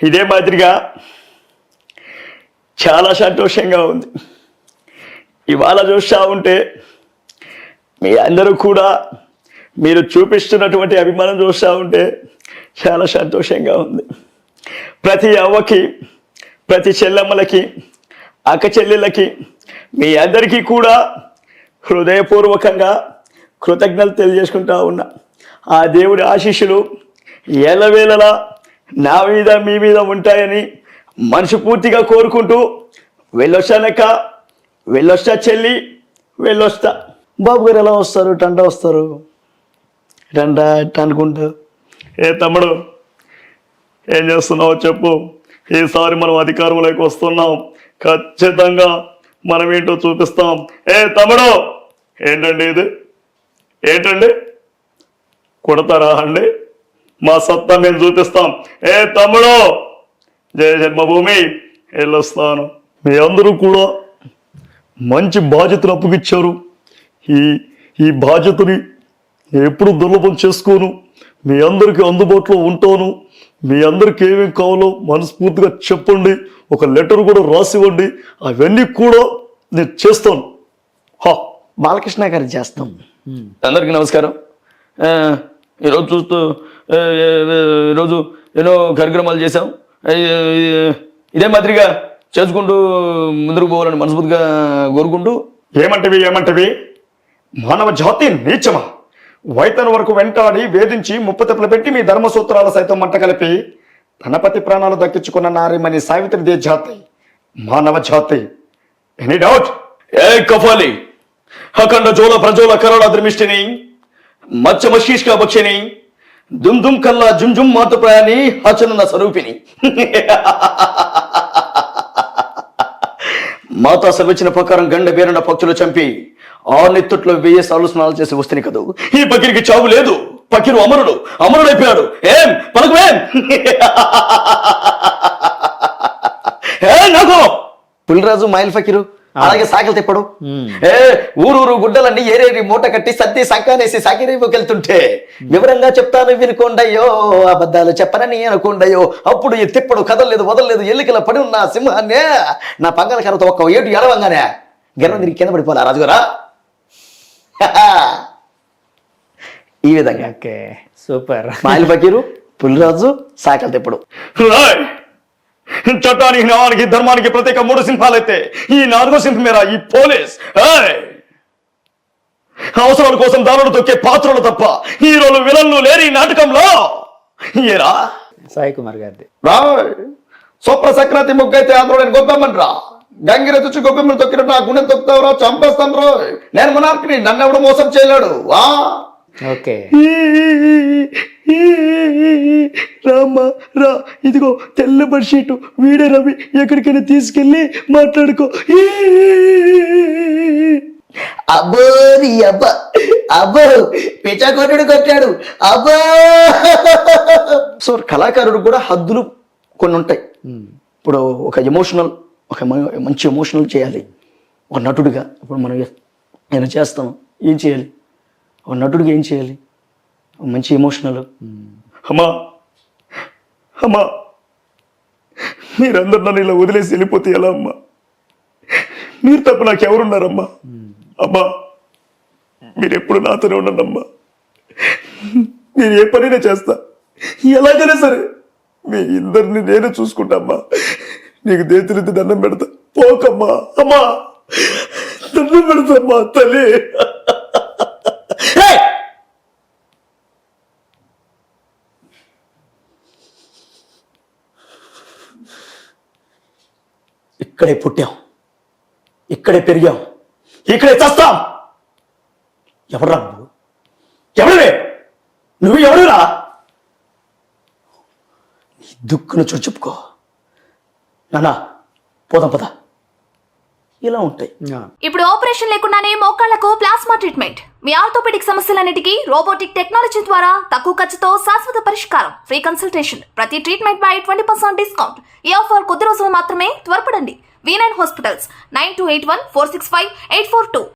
ఇదే మాదిరిగా చాలా సంతోషంగా ఉంది. ఇవాళ చూస్తూ ఉంటే మీ అందరూ కూడా మీరు చూపిస్తున్నటువంటి అభిమానం చూస్తూ ఉంటే చాలా సంతోషంగా ఉంది. ప్రతి అవ్వకి, ప్రతి చెల్లెమ్మలకి, అక్క చెల్లెళ్ళకి, మీ అందరికీ కూడా హృదయపూర్వకంగా కృతజ్ఞతలు తెలియజేసుకుంటా ఉన్నా. ఆ దేవుడి ఆశీస్సులు ఎల్లవేళలా నా మీద మీ మీద ఉంటాయని మనస్ఫూర్తిగా కోరుకుంటూ వెళ్ళొస్తానక్క, వెళ్ళొస్తా చెల్లి, వెళ్ళొస్తా. బాబు గారు ఎలా వస్తారు? టంటా వస్తారు, టంటా ఎట్ట అనుకుంటా. ఏ తమ్ముడు ఏం చేస్తున్నావు చెప్పు. ఈసారి మనం అధికారంలోకి వస్తున్నాం, ఖచ్చితంగా మనం ఏంటో చూపిస్తాం. ఏ తమ్ముడు ఏంటండి ఇది? ఏంటండి కొడతారా అండి? మా సత్తా మేము చూపిస్తాం. ఏ తమ్ముడు జయ జన్మభూమి వెళ్ళొస్తాను. మీ అందరూ కూడా మంచి బాధ్యతను అప్పగిచ్చారు. ఈ బాధ్యతని ఎప్పుడు దుర్లభం చేసుకోను. మీ అందరికీ అందుబాటులో ఉంటాను. మీ అందరికీ ఏమేమి కావాలో మనస్ఫూర్తిగా చెప్పండి. ఒక లెటర్ కూడా రాసివ్వండి. అవన్నీ కూడా నేను చేస్తాను. బాలకృష్ణ గారు చేస్తాం. అందరికీ నమస్కారం. ఈరోజు ఎన్నో కార్యక్రమాలు చేశాం. ఇదే మాదిరిగా చేసుకుంటూ ముందుకు పోవాలని మనస్ఫూర్తిగా కోరుకుంటూ. ఏమంటవి మానవ జాతి నీచమా? వైతన వరకు వెంటాడి వేధించి ముప్పతిప్పలు పెట్టి మీ ధర్మసూత్రాల సైతం మంట కలిపి ధనపతి ప్రాణాలు దక్కించుకున్న నారిమణి సావిత్రిదే జాతి మానవ జాతి. Any doubt? ఏ కఫాలి అఖండ జోల ప్రజోల కరోళ ద్రమిష్టిని మచ్చ మశీష్క భక్షిని దుమ్ దుమ్ కల్లా జుమ్ జుమ్ మాతృప్రాయాన్ని హచన స్వరూపిణి మాతా సర్వచ్చిన ప్రకారం గండ బేరణ పక్షులు చంపి ఆ నెత్తుట్లో 1000 సార్లు స్నానాలు చేసి వస్తుంది కదూ. ఈ పకిరికి చావు లేదు. పకిరు అమరుడైపోయాడు. ఏం పలకమేం? నాకు పులిరాజు మైల్ ఫకీరు అలాగే సాగిలు తిప్పడు. ఊరూరు గుడ్డలన్నీ ఏరేరి మూట కట్టి సర్ది సంకానేసి సాగిరేపుకెళ్తుంటే వివరంగా చెప్తాను వినుకోండయ్యో, అబద్ధాలు చెప్పనని అనుకోండయ్యో. అప్పుడు ఈ తిప్పడు కదలలేదు వదలలేదు. ఎల్లికల పడి ఉన్న సింహాన్నే నా పంగల కర్రతో ఒక్క ఏడు ఎడవంగానే గర్వం తిరిగి కింద పడిపోలే రాజుగారా. ఈ విధంగా సూపర్. మాయిల్ ఫకీరు, పులిరాజు, సాకల తిప్పడు. చట్టానికి, న్యాయానికి, ధర్మానికి ప్రత్యేక 3 సింహాలైతే ఈ 4వ సింహమేరా ఈ పోలీస్. అవసరాల కోసం దారులు తొక్కే పాత్రలు తప్ప హీరోలు విలన్లు లేని నాటకంలో ఏరా సాయి కుమార్ గారిది. స్వప్న సక్రాతి ముగ్గైతే ఆంధ్రుడిని గొప్పమ్మని గంగిర తుచ్చి గొప్పమ్మని తొక్కినట్టు నా గుండె తొక్కుతావురా, చంపేస్తాను రా. నేను మునార్కిని, నన్ను ఎవడు మోసం చేయలేడు. ఓకే రామ్మా రా, ఇదిగో తెల్ల బెడ్షీటు, వీడే రవి, ఎక్కడికైనా తీసుకెళ్ళి మాట్లాడుకో. అబ్బో నీ అబ్బా, అబ్బో పిచ్చాకొట్టుడు కొట్టాడు అబ్బో. సో కళాకారుడు కూడా హద్దులు కొన్ని ఉంటాయి. ఇప్పుడు ఒక మంచి ఎమోషనల్ చేయాలి ఒక నటుడిగా. ఇప్పుడు మనం ఏమైనా చేస్తాం, ఏం చేయాలి? ఒక నటుడిగా ఏం చేయాలి? మంచి ఎమోషనల్. అమ్మా మీరందరు నన్ను ఇలా వదిలేసి వెళ్ళిపోతే ఎలా అమ్మా? మీరు తప్ప నాకు ఎవరున్నారమ్మా? అమ్మా మీరు ఎప్పుడు నాతోనే ఉండనమ్మా. మీరు ఏ పనైనా చేస్తా, ఎలాగైనా సరే మీ ఇద్దరిని నేను చూసుకుంటామ్మా. నీకు దేతులెత్తి దండం పెడతా, పోకమ్మా. అమ్మా దండం పెడతామ్మా తల్లి. ఇక్కడే పుట్టాం, ఇక్కడే పెరిగాం, ఇక్కడే చస్తాం. ఎవడురా నువ్వు? ఎవడవే నువ్వు? ఎవడురా? నీ దుక్కును చూడు చెప్పుకో. నానా పోదాం పద. ఇలా ఉంటాయి. ఇప్పుడు ఆపరేషన్ లేకుండానే మోకాళ్లకు ప్లాస్మా ట్రీట్మెంట్. మీ ఆర్థోపెడిక్ సమస్యలన్నిటికీ రోబోటిక్ టెక్నాలజీ ద్వారా తక్కువ ఖర్చుతో శాశ్వత పరిష్కారం. Free consultation. ప్రతి ట్రీట్మెంట్ పై 20% డిస్కౌంట్. ఈ ఆఫర్ కొద్ది రోజులు మాత్రమే. త్వరపడండి. V9 hospitals 9281465842.